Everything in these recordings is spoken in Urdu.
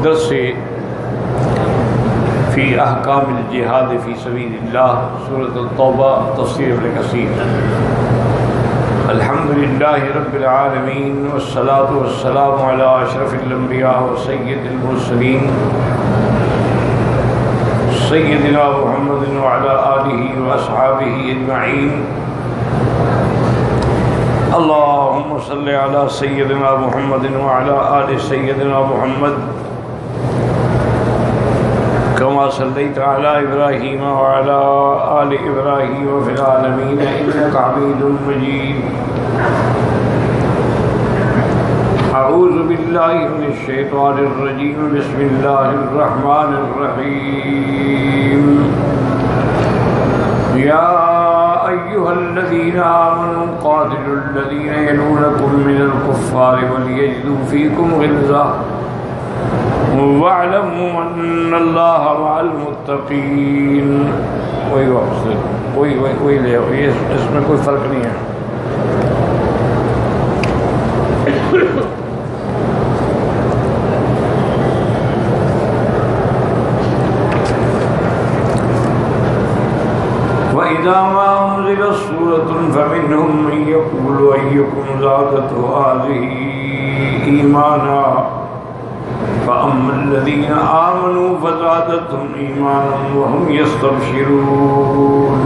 درس فی احکام الجہاد فی سبیل اللہ سورۃ التوبہ تفسیر-ے-مکّی۔ الحمدللہ رب العالمین والصلاة والسلام علی اشرف الانبیاء وسید المرسلین سیدنا محمد وعلی آلہ واصحابہ اجمعین۔ اللہم صلی علی سیدنا محمد وعلی آل سیدنا محمد كما صليت على إبراهيم وعلى آل إبراهيم وفي العالمين إنك حميد مجيد۔ أعوذ بالله من الشيطان الرجيم، بسم الله الرحمن الرحيم۔ يا أيها الذين آمنوا قاتلوا الذين يلونكم من الكفار وليجدوا فيكم غلظة وَاعْلَمُوا أَنَّ اللَّهَ مَعَ الْمُتَّقِينَ۔ وہی لے آؤ، اس میں کوئی فرق نہیں ہے۔ وَإِذَا مَا أُنزِلَتْ سُورَةٌ فَمِنْهُم مَّن يَقُولُ أَيُّكُمْ زَادَتْهُ هَٰذِهِ إِيمَانًا فَأَمَّا الَّذِينَ آمَنُوا فَزَادَتْهُمْ إِيمَانًا وَهُمْ يَسْتَبْشِرُونَ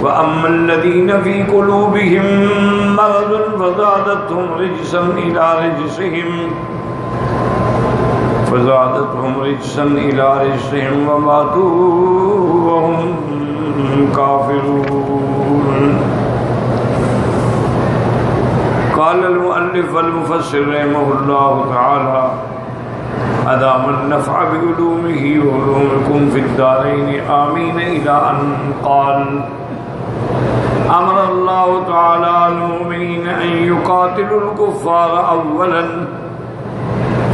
وَأَمَّا الَّذِينَ فِي قُلُوبِهِم مَّرَضٌ فَزَادَتْهُمْ رِجْسًا إِلَىٰ رِجْسِهِمْ وَمَاتُوا وَهُمْ كَافِرُونَ۔ قال المؤلف والمفسر رحمه الله تعالى أدام النفع بعلومه وعلومكم في الدارين آمين، إلى أن قال أمر الله تعالى المؤمنين أن يقاتلوا الكفار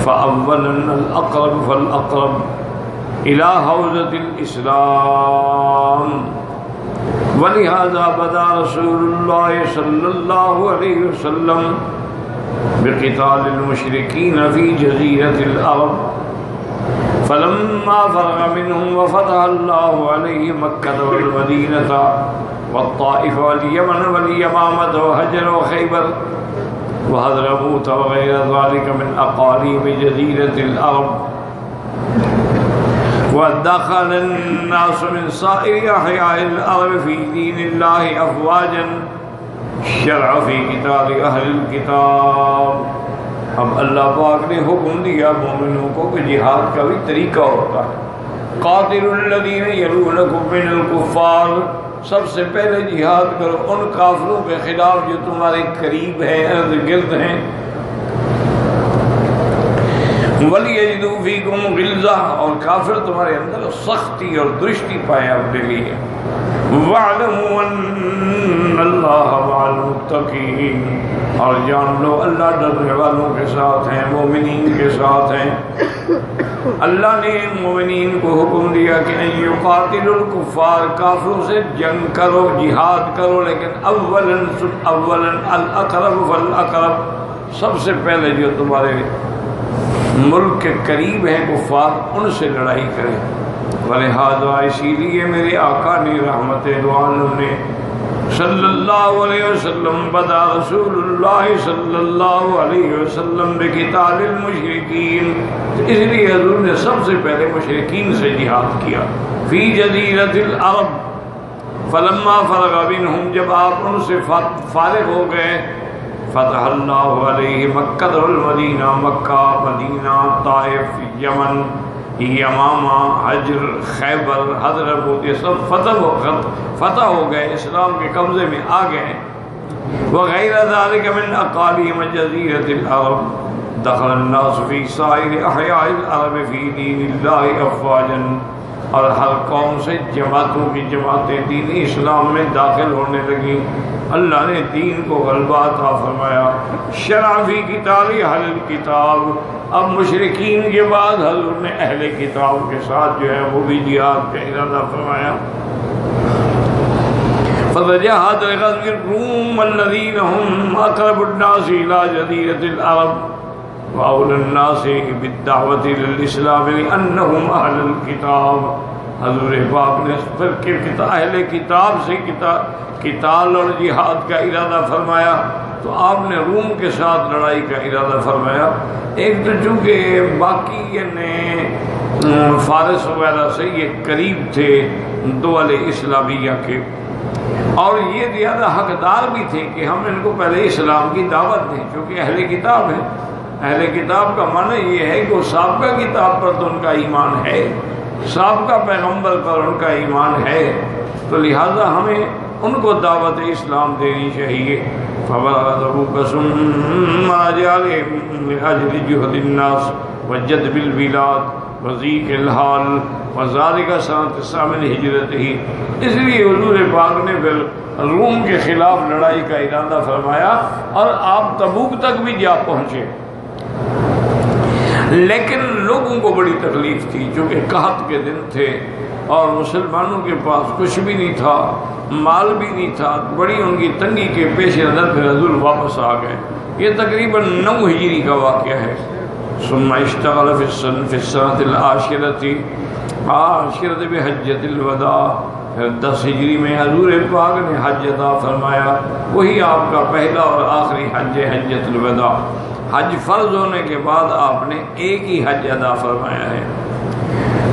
فأولا الأقرب فالأقرب إلى حوزة الإسلام، ولهذا بدا رسول الله صلى الله عليه وسلم بقتال المشركين في جزيرة العرب، فلما فرغ منهم وفتح الله عليه مكة والمدينة والطائف واليمن واليمامة وهجر وخيبر وحضرموت وغير ذلك من أقاليم جزيرة العرب، ودخل الناس من سائر أحياء الأرض في دين الله أفواجا، شرع في قتال أهل الكتاب۔ اب اللہ پاک نے حکم دیا مومنوں کو کہ جہاد کا بھی طریقہ ہوتا ہے۔ قاتل الذین یلونکم من الکفار، سب سے پہلے جہاد کرو ان کافروں کے خلاف جو تمہارے قریب ہیں، ارد گرد ہیں۔ وَلْيَجِدُوا فِيكُمْ غِلْظَةً، اور کافر تمہارے اندر سختی اور درشتی پائے اپنے لیے۔ وَاعْلَمُوا أَنَّ اللَّهَ مَعَ الْمُتَّقِينَ، اور جان لو اللہ ڈرنے والوں کے ساتھ ہیں، مومنین کے ساتھ ہیں۔ اللہ نے مومنین کو حکم دیا کہ ان یقاتلوا الکفار، کافروں سے جنگ کرو، جہاد کرو، لیکن اولا الاقرب فالاقرب، سب سے پہلے جو تمہارے ملک کے قریب ہیں کفار، ان سے لڑائی کریں۔ ولہذا اسی لیے میرے آقا نے رحمت دو عالم نے صلی اللہ علیہ وسلم بدا رسول اللہ صلی اللہ علیہ وسلم بقتال المشرکین، اس لیے حضور نے سب سے پہلے مشرکین سے جہاد کیا۔ فی جزیرۃ العرب، فلما فرغ منہم، جب آپ ان سے فارغ ہو گئے، فتح اللہ علیہ مکہ والمدینہ، مکہ، مدینہ، طائف، یمن، یمامہ، حجر، خیبر، حضرموت، یہ سب فتح ہو گئے، اسلام کے قبضے میں آ گئے۔ وغیر ذلك من اقالیم جزیرۃ العرب، دخل الناس فی سائر احیاء العرب فی دین اللہ افواجا، اور ہر قوم سے جماعتوں کی جماعتیں دین اسلام میں داخل ہونے لگیں۔ اللہ نے دین کو غلبہ عطا فرمایا۔ شرع فی قتال اہل الکتاب، اب مشرکین کے بعد حضور نے اہل کتاب کے ساتھ جو ہے وہ بھی جہاد کا ارادہ فرمایا۔ فَتَجَهَّدَ لِغَزْوِ الرُّومِ الَّذِينَ هُمْ أَقْرَبُ النَّاسِ إِلَى جَزِيرَةِ الْعَرَبِ، وَأَوْلَى النَّاسِ بِالدَّعْوَةِ لِلْإِسْلَامِ لِأَنَّهُمْ أَهْلُ الْكِتَابِ۔ حضور پاک نے پھر کہ اہل کتاب سے قتال اور جہاد کا ارادہ فرمایا تو آپ نے روم کے ساتھ لڑائی کا ارادہ فرمایا۔ ایک تو چونکہ باقی فارس وغیرہ سے یہ قریب تھے دول اسلامیہ کے، اور یہ زیادہ حقدار بھی تھے کہ ہم ان کو پہلے اسلام کی دعوت دیں، کیونکہ اہل کتاب ہیں۔ اہل کتاب کا معنی یہ ہے کہ وہ سابقہ کتاب پر تو ان کا ایمان ہے، سابقہ پیغمبر پر ان کا ایمان ہے، تو لہٰذا ہمیں ان کو دعوت اسلام دینی چاہیے۔ فَبَرَزَهُ ثُمَّ جَعَلَهُ لِأَجْلِ جُهْدِ النَّاسِ وَجَدْبِ الْبِلَادِ وَضِيقِ الْحَالِ وَذَلِكَ سَنَةَ 9 من ہجرتہ۔ اس لیے حضور پاک نے پھر روم کے خلاف لڑائی کا ارادہ فرمایا اور آپ تبوک تک بھی جا پہنچے، لیکن لوگوں کو بڑی تکلیف تھی چونکہ قحط کے دن تھے اور مسلمانوں کے پاس کچھ بھی نہیں تھا، مال بھی نہیں تھا، بڑی ان کی تنگی کے پیش نظر پھر حضور واپس آ گئے۔ یہ تقریباً 9 ہجری کا واقعہ ہے۔ ثم اشتغل فی السنۃ العاشرۃ بحجۃ الوداع۔ پھر 10 ہجری میں حضور پاک نے حج ادا فرمایا، وہی آپ کا پہلا اور آخری حج ہے، حجۃ الوداع۔ حج فرض ہونے کے بعد آپ نے ایک ہی حج ادا فرمایا ہے۔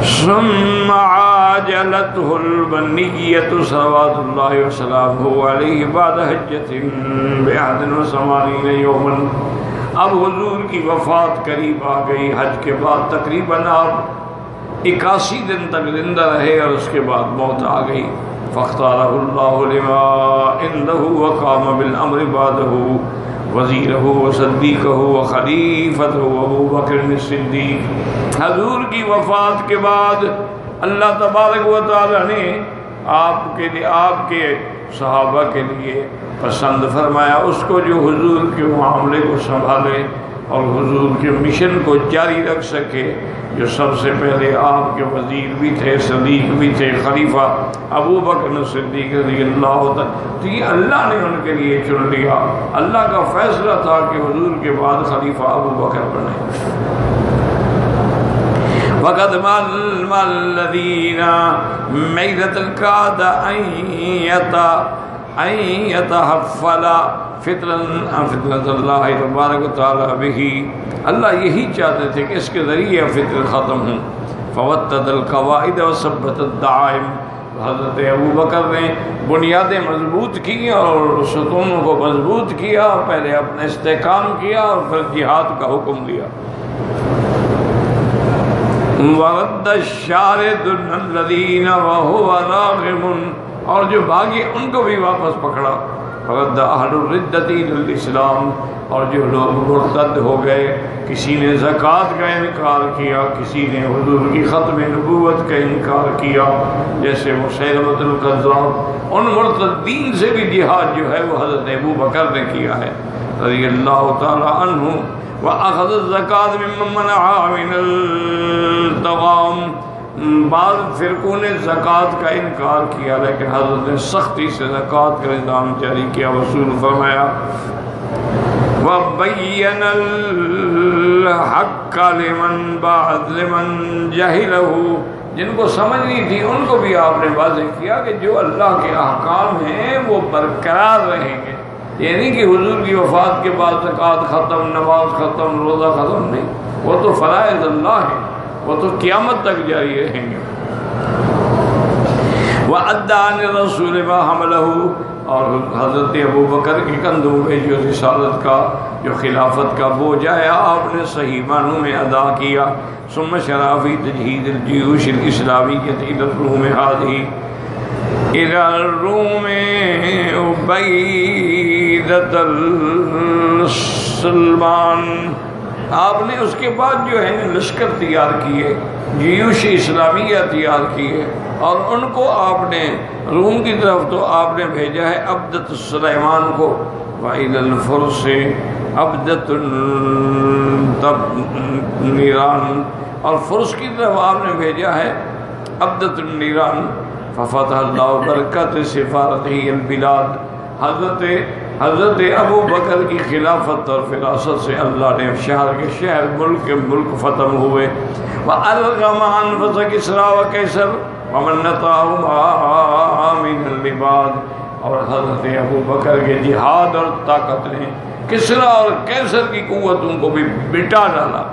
ثم عاجلته البنية صلوات الله وسلامه عليه بعد حجة ب81 يوما۔ اب حضور کی وفات قریب آ گئی، حج کے بعد تقریباً آپ 81 دن تک زندہ رہے اور اس کے بعد موت آ گئی۔ فاختارہ اللہ لما عنده وقام بالامر بعده وزیرہ وصدیقہ وخلیفتہ ابو بکر الصدیق۔ حضور کی وفات کے بعد اللہ تبارک و تعالی نے آپ کے صحابہ کے لیے پسند فرمایا اس کو جو حضور کے معاملے کو سنبھالے اور حضور کے مشن کو جاری رکھ سکے، جو سب سے پہلے آپ کے وزیر بھی تھے، صدیق بھی تھے، خلیفہ ابو بکر صدیق رضی اللہ تعالیٰ، تو یہ اللہ نے ان کے لیے چن لیا۔ اللہ کا فیصلہ تھا کہ حضور کے بعد خلیفہ ابو بکر بنے۔ وَقَدْ مَلْمَ الَّذِينَ مَيْلَةَ الْكَادَ أَن يَتَحَفَّلَ فِطْرَةَ اللَّهِ تبارک و تعالیٰ بِهِ۔ اللہ یہی چاہتے تھے کہ اس کے ذریعے فطر ختم ہوں۔ فَوَتَّدَ الْقَوَائِدَ وَثَبَّتَ الدَّعَائِمَ۔ حضرت ابو بکر نے بنیادیں مضبوط کی اور ستونوں کو مضبوط کیا، پہلے اپنا استحکام کیا اور پھر جہاد کا حکم دیا۔ وَرَدَّ الشَّارِدُ الَّذِينَ وَهُوَ رَاغِبٌ، اور جو بھاگے ان کو بھی واپس پکڑا۔ فَرَدَّ أَهْلُ الرِّدَّةِ إِلَى الْإِسْلَامِ، اور جو لوگ مرتد ہو گئے، کسی نے زکوٰۃ کا انکار کیا، کسی نے حضور کی ختم نبوت کا انکار کیا، جیسے مسیلمۃ الکذاب، ان مرتدین سے بھی جہاد جو ہے وہ حضرت ابو بکر نے کیا ہے رضی اللہ تعالی عنہ۔ وَأَخَذَ الزَّكَاةَ مِمَّن مَنَعَ مِنَ الطَّغَامِ، بعض فرقوں نے زکوٰۃ کا انکار کیا لیکن حضرت نے سختی سے زکوٰۃ کا نظام جاری کیا، وصول فرمایا۔ وَبَيَّنَ الْحَقَّ لِمَنْ جَهِلَهُ، جن کو سمجھ نہیں تھی ان کو بھی آپ نے واضح کیا کہ جو اللہ کے احکام ہیں وہ برقرار رہیں گے، یعنی کہ حضور کی وفات کے بعد زکوٰۃ ختم، نماز ختم، روزہ ختم نہیں، وہ تو فرائض اللہ ہیں، وہ تو قیامت تک جاری رہیں گے۔ وَأَدَّى عَنِ الرَّسُولِ مَا حَمَلَهُ، اور حضرت ابو بکر کے کندھوں پہ جو رسالت کا، جو خلافت کا بوجھ آیا، آپ نے صحیح معنوں میں ادا کیا۔ ثم شرع فی تجہیز الجیوش الاسلامیۃ الی الروم هذه الى الروم عبیدۃ السلمان، آپ نے اس کے بعد جو ہے لشکر تیار کیے، جیوش اسلامیہ تیار کیے، اور ان کو آپ نے روم کی طرف تو آپ نے بھیجا ہے عبدۃ سلیمان کو، وَإِلَى الْفُرْسِ عبدۃ النیران، اور فرس کی طرف آپ نے بھیجا ہے عبدۃ النیران۔ ففتح اللہ برکت سفارتہ البلاد، حضرت حضرت ابو بکر کی خلافت اور فراست سے اللہ نے شہر کے شہر، ملک کے ملک فتح ہوئے. وَأَلْغَمَ أَنفَسَ كِسْرَى وَقَيْصَرَ وَمَنْ نَطَعَهُمَا مِنَ الْعِبَادِ. اور حضرت ابو بکر کے جہاد اور طاقت نے کسریٰ اور قیصر کی قوتوں کو بھی مٹا ڈالا.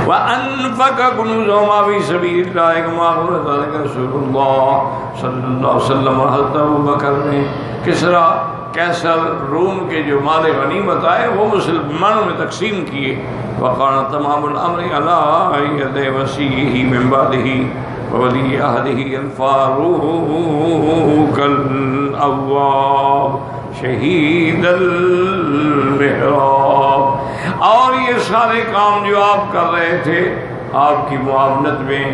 وَأَنفَقَ كُنُوزَهُمَا فِي سَبِيلِ اللَّهِ كَمَا أَخْبَرَ ذَلِكَ رسول اللہ صلی اللہ علیہ وسلم. حضرت ابو بکر نے کسریٰ، قیصر، روم کے جو مال غنیمت آئے وہ مسلمانوں میں تقسیم کیے. وَقَانَ تَمَامُ الْأَمْرِ عَلَىٰ يَدَيْ وَسِيِّهِ مِنْ بَعْدِهِ وَوَلِيِّ عَهْدِهِ الْفَارُوقِ الْأَوَّابِ شہید المحراب. اور یہ سارے کام جو آپ کر رہے تھے، آپ کی معاونت میں،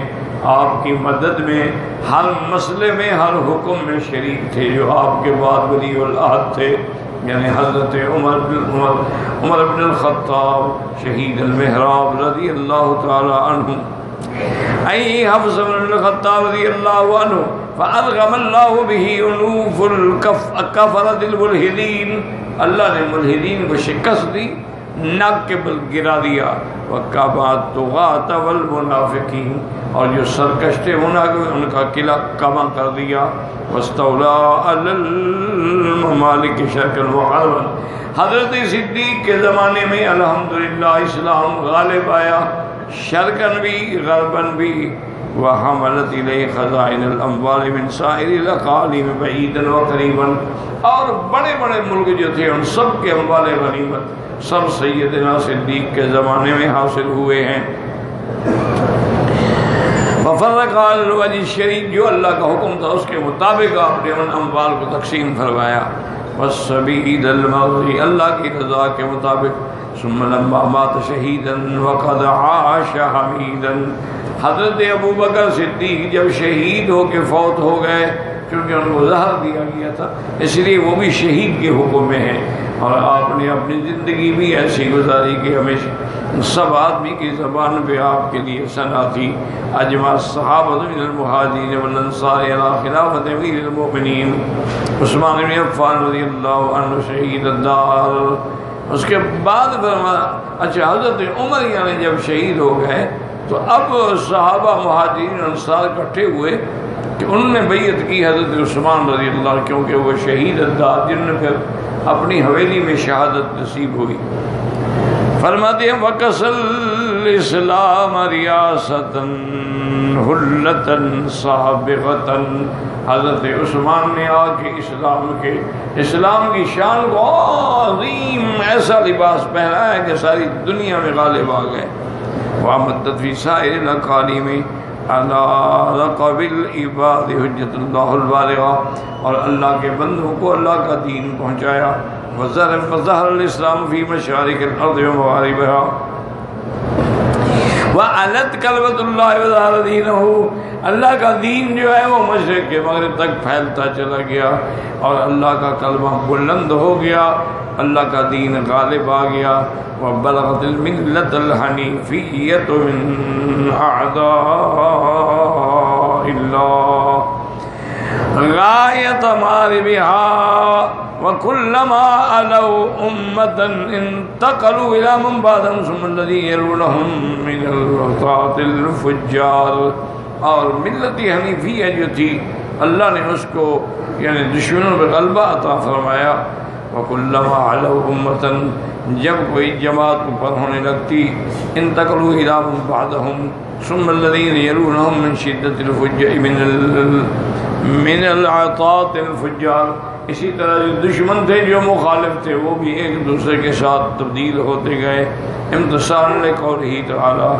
آپ کی مدد میں، ہر مسئلے میں، ہر حکم میں شریک تھے جو آپ کے بعد ولی العہد تھے، یعنی حضرت عمر بن الخطاب شہید المحراب رضی اللہ تعالی عنہ. ای حفظ بن الخطاب رضی اللہ عنہ فَأَلْغَمَ اللَّهُ بِهِ أُنُوفُ الْكَفَرَةِ الْمُلْحِدِينَ. اللہ نے ملحدین کو شکست دی، ناک کے بل گرا دیا. وَكَبَعَ الطُّغَاةَ وَالْمُنَافِقِينَ. اور جو سرکش تھے ان کا قلعہ کما کر دیا. وَاسْتَوْلَىٰ عَلَى الْمَمَالِكِ شَرْقًا وَغَربًا. حضرت صدیق کے زمانے میں الحمدللہ اسلام غالب آیا، شرقاً بھی غرباً بھی. وَحَمَلَتْ إِلَيْهِ خَزَائِنَ الْأَمْوَالِ مِنْ سَائِرِ الْأَقَالِيمِ بَعِيدًا وَقَرِيبًا. اور بڑے بڑے ملک جو تھے ان سب کے اموال غنیمت سب سیدنا صدیق کے زمانے میں حاصل ہوئے ہیں. وَفَرَّقَ عَلَى الْوَجْهِ الشَّرِيعِ. جو اللہ کا حکم تھا اس کے مطابق آپ نے ان اموال کو تقسیم فرمایا. وَالسَّبِيلَ الْمَرْضِي. اللہ کی رضا کے مطابق. ثُمَّ لَمَّا مَاتَ شَهِيدًا وَقَدْ عَاشَ حَمِيدًا. حضرت ابو بکر صدیق جب شہید ہو کے فوت ہو گئے، کیونکہ ان کو زہر دیا گیا تھا، اس لیے وہ بھی شہید کے حکم میں ہیں. اور آپ نے اپنی زندگی بھی ایسی گزاری کہ ہمیشہ سب آدمی کی زبان پہ آپ کے لیے ثنا تھی. اجمع الصحابہ من المہاجرین والانصار علی خلافت امیر المؤمنین عثمان بن عفان رضی اللہ عنہ شہید الدار. اس کے بعد فرمایا اچھا حضرت عمر یعنی جب شہید ہو گئے تو اب صحابہ مہاجرین انصار اکٹھے ہوئے کہ انہوں نے بیعت کی حضرت عثمان رضی اللہ عنہ، کیونکہ وہ شہید الدار جن نے پھر اپنی حویلی میں شہادت نصیب ہوئی. فرماتے ہیں وَكَسَ الْإِسْلَامَ رِيَاسَةً حُلَّةً سَابِغَةً. حضرت عثمان نے آ کے اسلام کی شان کو عظیم ایسا لباس پہنا ہے کہ ساری دنیا میں غالب آ گئے. وَمَدَّتْ فِي سَائِرِ الْأَقَالِيمِ عَلَىٰ رَقَبِ الْعِبَادِ حُجَّةُ اللَّهِ الْبَالِغَةُ. اور اللہ کے بندوں کو اللہ کا دین پہنچایا. وَظَهَرَ الْإِسْلَامُ فِي مَشَارِقِ الْأَرْضِ وَمَغَارِبِهَا وَعَلَتْ كَلْمَةُ اللَّهِ وَظَهَرَ دِينُهُ. اللہ کا دین جو ہے وہ مشرق کے مغرب تک پھیلتا چلا گیا اور اللہ کا کلمہ بلند ہو گیا، اللہ کا دین غالب آ گیا. وَبَلَغَتِ الْمِلَّةَ الْحَنِيفِيَّةُ مِنْ أَعْدَاءِ اللَّهِ غَايَةَ مَآرِبِهَا. وَكُلَّمَا عَلَوْا أُمَّةً انتقلوا إِلَى مَنْ بَعْدَهُمْ ثُمَّ الَّذِينَ يَلُونَهُمْ مِنَ الْعُصَاةِ الْفُجَّارِ. اور ملت حنیفیہ جو تھی اللہ نے اس کو یعنی دشمنوں پر غلبہ عطا فرمایا. وَكُلَّمَا عَلَوْا أُمَّةً جب کوئی جماعت اوپر ہونے لگتی انتقلوا إِلَى مَنْ بَعْدَهُمْ ثُمَّ الَّذِينَ يَلُونَهُمْ مِنْ شِدَّةِ الْفُجَّارِ من العطاة الفجار. اسی طرح جو دشمن تھے جو مخالف تھے وہ بھی ایک دوسرے کے ساتھ تبدیل ہوتے گئے. امتثالا لقوله تعالی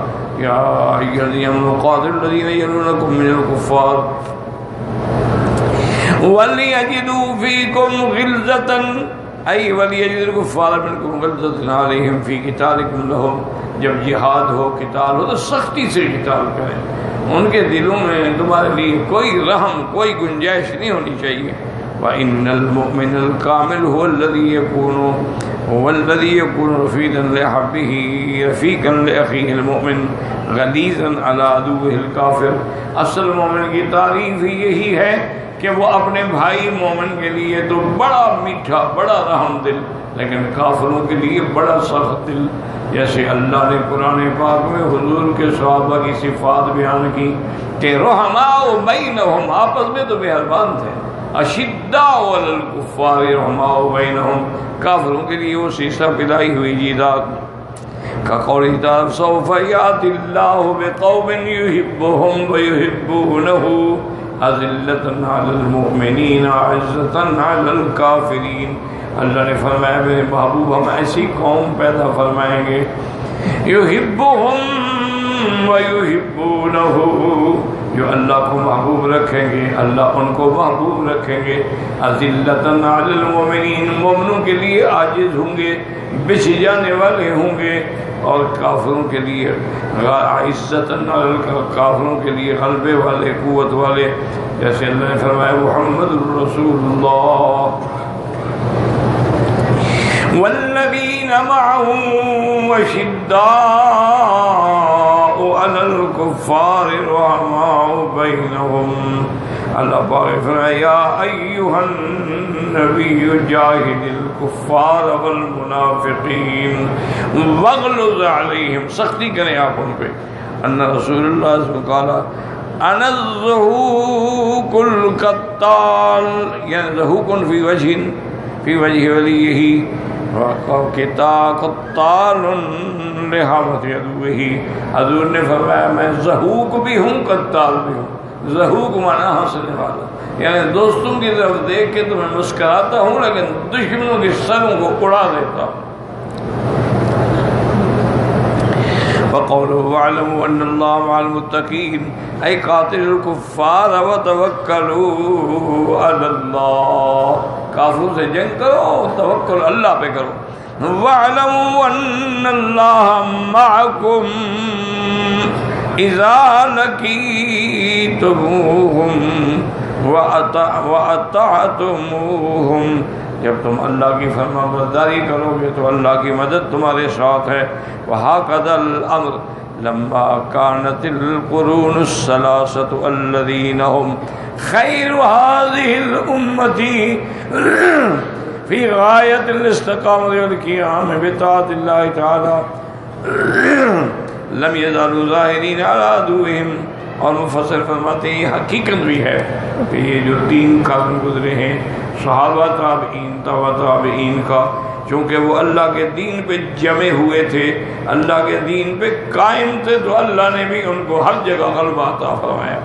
یا ایھا الذین آمنوا قاتلوا الذین یلونکم من الکفار ولیجدوا فیکم غلظة ای ولیجد الکفار منکم غلظة علیہم فی قتالکم لہم. جب جہاد ہو، قتال ہو تو سختی سے قتال کریں، ان کے دلوں میں تمہارے لیے کوئی رحم، کوئی گنجائش نہیں ہونی چاہیے. وَإِنَّ الْمُؤْمِنَ الْكَامِلُ هُوَ الَّذِي يَكُونُ رَفِيقًا لِأَحَبِّهِ رَفِيقًا لِأَخِيهِ الْمُؤْمِنِ غَلِيظًا عَلَىٰ عَدُوِّهِ الْكَافِرِ. اصل مومن کی تعریف ہی یہی ہے کہ وہ اپنے بھائی مومن کے لیے تو بڑا میٹھا، بڑا رحم دل، لیکن کافروں کے لیے بڑا سخت دل. جیسے اللہ نے قرآن پاک میں حضور کے صحابہ کی صفات بیان کی کہ رحماء بینہم، آپس میں تو مہربان تھے. اشداء علی الکفار رحماء بینہم، کافروں کے لیے وہ سیسا پلائی ہوئی جیدات. كقوله تعالى سوف يأتي الله بقوم يحبهم ويحبونه أذلة على المؤمنين أعزة على الكافرين. اللہ نے فرمایا میرے محبوب ہم ایسی قوم پیدا فرمائیں گے يحبهم ويحبونه، جو اللہ کو محبوب رکھیں گے اللہ ان کو محبوب رکھیں گے. أذلة على المؤمنين، مومنوں کے لیے عاجز ہوں گے، بچ جانے والے ہوں گے، اور کافروں کے لیے عزت، کافروں کے لیے غلبے والے، قوت والے. جیسے اللہ نے فرمایا محمد رسول اللہ والذین معه أشداء على الكفار رحماء بینہم. اللہ پاک فرمایا یا ایھا النبی جاہد الکفار والمنافقین واغلظ علیہم، سختی کریں آپ ان پہ. ان رسول اللہ صلی اللہ علیہ وسلم قال انا الزہوک القتال، یعنی زہوک فی وجہ ولیہ قتال لحامت عدوہ. حضور نے فرمایا میں زہوک بھی ہوں قتال بھی ہوں. زہوک مانا ہنسنے والا، یعنی دوستوں کی طرف دیکھ کے تو میں مسکراتا ہوں لیکن دشمنوں کی سروں کو اڑا دیتا ہوں. وقوله واعلموا ان اللہ مع المتقین، اے قاتل الکفار وتوکلوا علی اللہ، کافروں سے جنگ کرو، توکل اللہ پہ کرو. واعلموا ان اللہ معکم اذا لقیتموہم وَأَطَعْتُمُوهُمْ، جب تم اللہ کی فرما برداری کرو گے تو اللہ کی مدد تمہارے ساتھ ہے. وَهَكَذَا الْأَمْرُ لَمَّا كَانَتِ الْقُرُونُ الثَّلَاثَةُ الَّذِينَ هُمْ خَيْرُ هَذِهِ الْأُمَّةِ فِي غَايَةِ الِاسْتِقَامَةِ وَالْقِيَامِ بِطَاعَةِ اللَّهِ تَعَالَى لَمْ يَزَالُوا ظَاهِرِينَ عَلَىٰ عَدُوِّهِمْ. اور مفسر فرماتے ہیں یہ حقیقت بھی ہے کہ یہ جو 3 قرن گزرے ہیں صحابہ تابعین تبع تابعین کا، چونکہ وہ اللہ کے دین پہ جمے ہوئے تھے، اللہ کے دین پہ قائم تھے، تو اللہ نے بھی ان کو ہر جگہ غلبہ عطا فرمایا.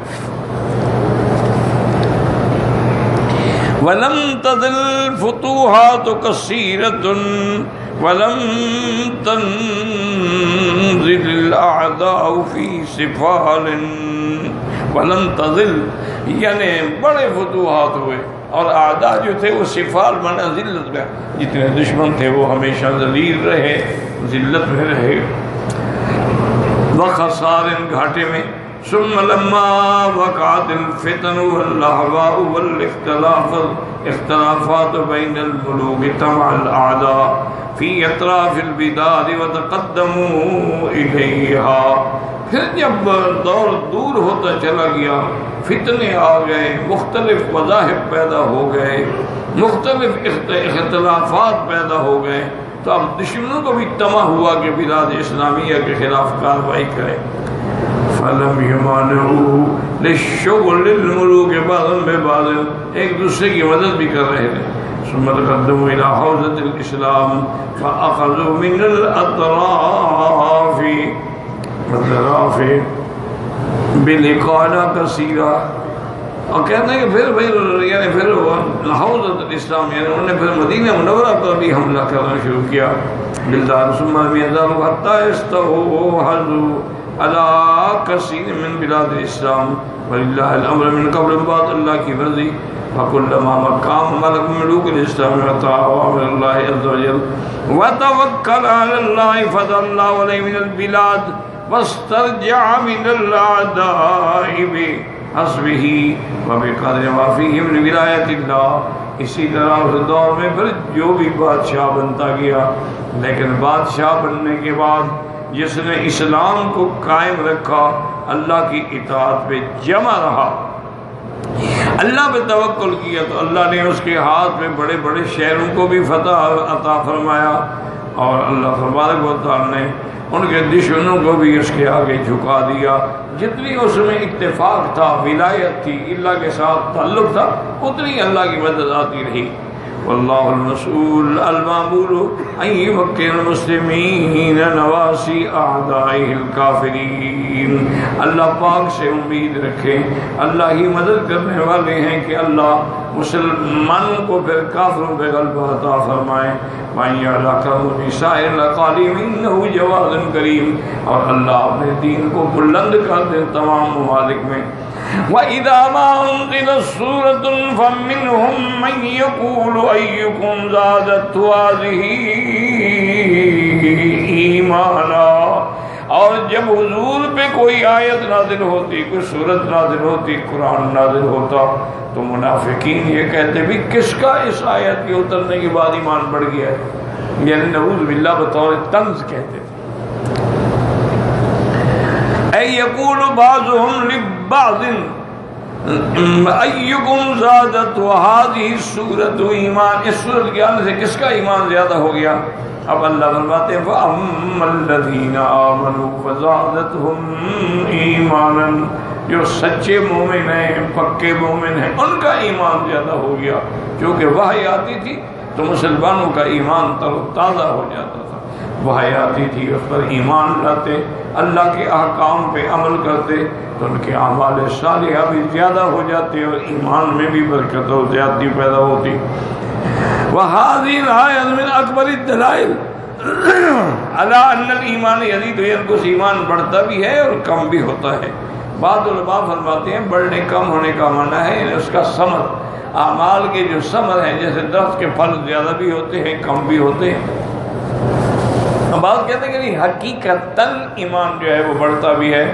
وَلَمْ تَزِلْ فُتُوحَاتُ كَثِيرَةٌ وَلَمْ تَنزِلِ الْأَعْدَاءُ فِي سِفَالٍ. وَلَمْ تَزِلْ یعنی بڑے فتوحات ہوئے، اور اعداء جو تھے وہ سفال مانا ذلت میں، جتنے دشمن تھے وہ ہمیشہ ذلیل رہے، ذلت میں رہے، وخسار گھاٹے میں. ثم لما وقعت الفتن والاحواء والاختلافات بين الملوك طمع الاعداء في اطراف البلاد وتقدموا اليها. پھر جب دور دور ہوتا چلا گیا، فتنے آ گئے، مختلف مذاہب پیدا ہو گئے، مختلف اختلافات پیدا ہو گئے، تو اب دشمنوں کو بھی طمع ہوا کہ بلاد اسلامیہ کے خلاف کارروائی کریں. فَلَمْ يَمَانِعُوا لِلشُّغْلِ الْمُلُوكِ بَعْضًا بِبَعْضٍ، ایک دوسرے کی مدد بھی کر رہے تھے. ثُمَّ تَقَدَّمُوا إِلَىٰ حَوْزَةِ الْإِسْلَامِ فَأَخَذُوا مِنَ الْأَطْرَافِ بِلِقَانَ كَثِيرًا. اور کہتے ہیں کہ پھر حوزۃ الاسلام یعنی انہوں نے پھر مدینہ منورہ پر بھی حملہ کرنا شروع کیا. بلدار ثم لم يزالوا حتى استوحدوا على كثير من بلاد الاسلام ولله الامر من قبل بعد. اللہ کی مرضی. فكلما مقام ملك ملوك الاسلام وطاعوا امر الله عز وجل وتوكل على الله فضل الله عليه من البلاد واسترجع من الاعداء بحسبه وبقدر ما فيه من ولایت اللہ. اسی طرح اس دور میں پھر جو بھی بادشاہ بنتا گیا، لیکن بادشاہ بننے کے بعد جس نے اسلام کو قائم رکھا، اللہ کی اطاعت پہ جمع رہا، اللہ پہ توکل کیا تو اللہ نے اس کے ہاتھ میں بڑے بڑے شہروں کو بھی فتح عطا فرمایا، اور اللہ تبارک و تعالیٰ نے ان کے دشمنوں کو بھی اس کے آگے جھکا دیا۔ جتنی اس میں اتفاق تھا، ولایت تھی، اللہ کے ساتھ تعلق تھا، اتنی اللہ کی مدد آتی رہی۔ واللہ المسؤول المامور ان یمکن المسلمین نواسی اعدائہ الکافرین۔ اللہ پاک سے امید رکھیں، اللہ ہی مدد کرنے والے ہیں کہ اللہ مسلمانوں کو پھر کافروں پہ غلبہ عطا فرمائے۔ وَإِنْ يَعْلَكَهُ بِسَائِرِ الْأَقَالِيمِ إِنَّهُ جَوَادٌ كَرِيمٌ، اور اللہ اپنے دین کو بلند کر دے تمام ممالک میں۔ وَإِذَا مَا أُنْزِلَتْ سُورَةٌ فَمِنْهُمْ مَنْ يَقُولُ أَيُّكُمْ زَادَتْهُ هَٰذِهِ إِيمَانًا، اور جب حضور پہ کوئی آیت نازل ہوتی، کوئی سورت نازل ہوتی، قرآن نازل ہوتا، تو منافقین یہ کہتے بھی کس کا اس آیت کے اترنے کے بعد ایمان بڑھ گیا ہے، یعنی نعوذ باللہ بطور طنز کہتے تھے۔ اے یقول بعضهم لبعض ایکم زادت هذه السورة ایمان، اس سورت کے آنے سے کس کا ایمان زیادہ ہو گیا؟ اب اللہ فرماتے ہیں فَأَمَّا الَّذِينَ آمَنُوا فَزَادَتْهُمْ ایمانا، جو سچے مومن ہیں، پکے مومن ہیں، ان کا ایمان زیادہ ہو گیا، کیونکہ وحی آتی تھی تو مسلمانوں کا ایمان تر و تازہ ہو جاتا تھا، وحی آتی تھی اس پر ایمان لاتے، اللہ کے احکام پہ عمل کرتے تو ان کے اعمال صالحہ بھی زیادہ ہو جاتے اور ایمان میں بھی برکت و زیادتی پیدا ہوتی۔ وَهَذِهِ الْآيَةُ مِنْ أَكْبَرِ الدَّلَائِلِ عَلَىٰ أَنَّ الْإِيمَانَ يَزِيدُ، ينقص، ایمان بڑھتا بھی ہے اور کم بھی ہوتا ہے۔ بعض علماء فرماتے ہیں بڑھنے کم ہونے کا معنی ہے یعنی اس کا ثمر، اعمال کے جو ثمر ہیں، جیسے درخت کے پھل زیادہ بھی ہوتے ہیں کم بھی ہوتے ہیں۔ بعض کہتے ہیں کہ نہیں، حقیقتاً ایمان جو ہے وہ بڑھتا بھی ہے۔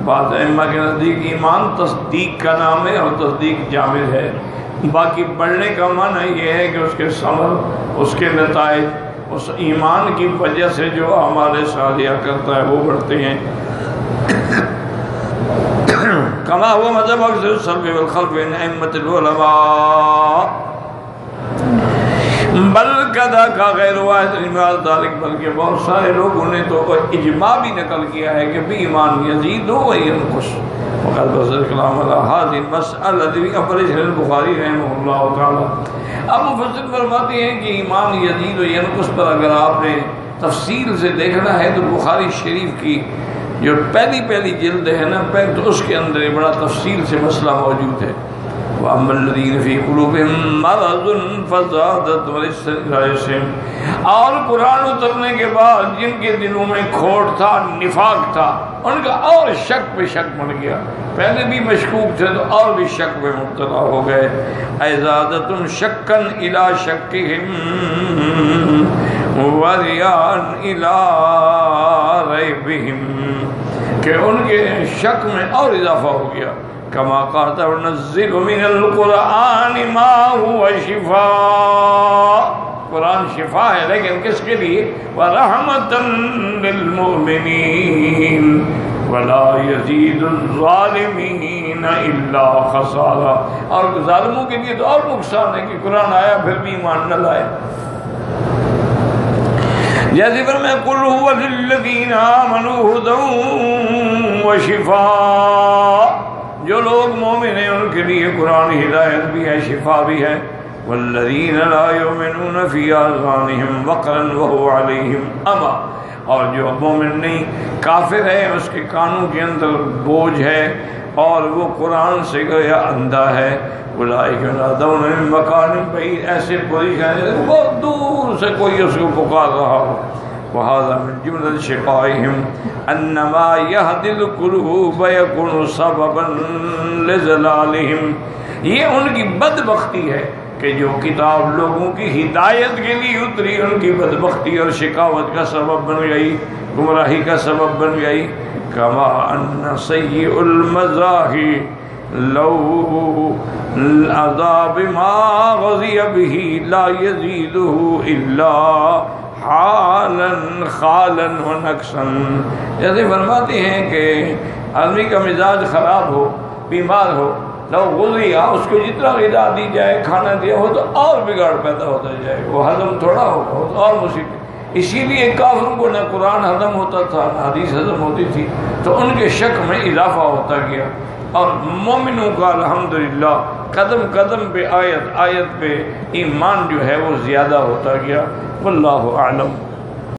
بعض ائمہ کے نزدیک ایمان تصدیق کا نام ہے اور تصدیق جامد ہے، باقی بڑھنے کا معنی یہ ہے کہ اس کے ثمر، اس کے نتائج، اس ایمان کی وجہ سے جو اعمال صالحہ کرتا ہے وہ بڑھتے ہیں۔ کما ہوا مذہب اکثر السلف والخلف من ائمۃ العلماء، بل کذا کا غیر واحد اجماع ذالک، بلکہ بہت سارے لوگوں نے تو اجماع بھی نقل کیا ہے کہ بھی ایمان یزید و ینقص۔ وقد بسط کلام علی هذه المسألة ابرز البخاری رحمہ اللہ تعالی۔ اب مفسر فرماتے ہیں کہ ایمان یزید و ینقص پر اگر آپ نے تفصیل سے دیکھنا ہے تو بخاری شریف کی جو پہلی جلد ہے نا، تو اس کے اندر بڑا تفصیل سے مسئلہ موجود ہے۔ وَأَمَّا الَّذِينَ فِي قُلُوبِهِم مَّرَضٌ فَزَادَتْهُمْ، اور قرآن اترنے کے بعد جن کے دلوں میں کھوٹ تھا، نفاق تھا، ان کا اور شک پہ شک بڑھ گیا، پہلے بھی مشکوک تھے تو اور بھی شک میں مبتلا ہو گئے۔ اَزَادَتْهُمْ شَكًّا إِلَىٰ شَكِّهِمْ وَرِيَاءً إِلَىٰ رَيْبِهِمْ، کہ ان کے شک میں اور اضافہ ہو گیا۔ کما قال ونزل من القرآن ما هو شفاء، قرآن شفا ہے لیکن کس کے لیے؟ ورحمۃ للمؤمنین ولا یزید الظالمین الا خسارا، اور ظالموں کے لیے تو اور نقصان ہے کہ قرآن آیا پھر بھی ایمان نہ لائے۔ جیسے فرمایا قل هو للذین آمنوا ھدی وشفاء، جو لوگ مومن ہیں ان کے لیے قرآن ہدایت بھی ہے، شفا بھی ہے۔ والذین لا یؤمنون فی آذانہم وقرا وہو علیہم اما، اور جو مومن نہیں، کافر ہے، اس کے کانوں کے اندر بوجھ ہے اور وہ قرآن سے گویا اندھا ہے۔ اولئک ینادون من مکان بعید، ایسے پوزیشن ہے بہت دور سے کوئی اس کو پکار رہا ہو۔ وَهَذَا مِنْ جُمْلَةِ شِقَائِهِمْ أَنَّمَا يَهْدِي الْقُلُوبَ يَكُونُ سَبَبًا لِزَلَالِهِمْ، یہ ان کی بدبختی ہے کہ جو کتاب لوگوں کی ہدایت کے لیے اتری، ان کی بدبختی اور شقاوت کا سبب بن گئی، گمراہی کا سبب بن گئی۔ كما أن سيء المزاح لو العذاب ما غزي به لا يزيده إلا حالا خالا ونقصا، جیسے فرماتے ہیں کہ آدمی کا مزاج خراب ہو، بیمار ہو، لو غذیٰ اس کو جتنا غذا دی جائے کھانا دیا ہو تو اور بگاڑ پیدا ہوتا جائے، وہ ہضم تھوڑا ہوگا وہ تو اور مصیبت۔ اسی لیے کافروں کو نہ قرآن ہضم ہوتا تھا نہ حدیث ہضم ہوتی تھی، تو ان کے شک میں اضافہ ہوتا گیا، اور مومنوں کا الحمدللہ قدم قدم پہ آیت آیت پہ ایمان جو ہے وہ زیادہ ہوتا گیا۔ واللہ اعلم۔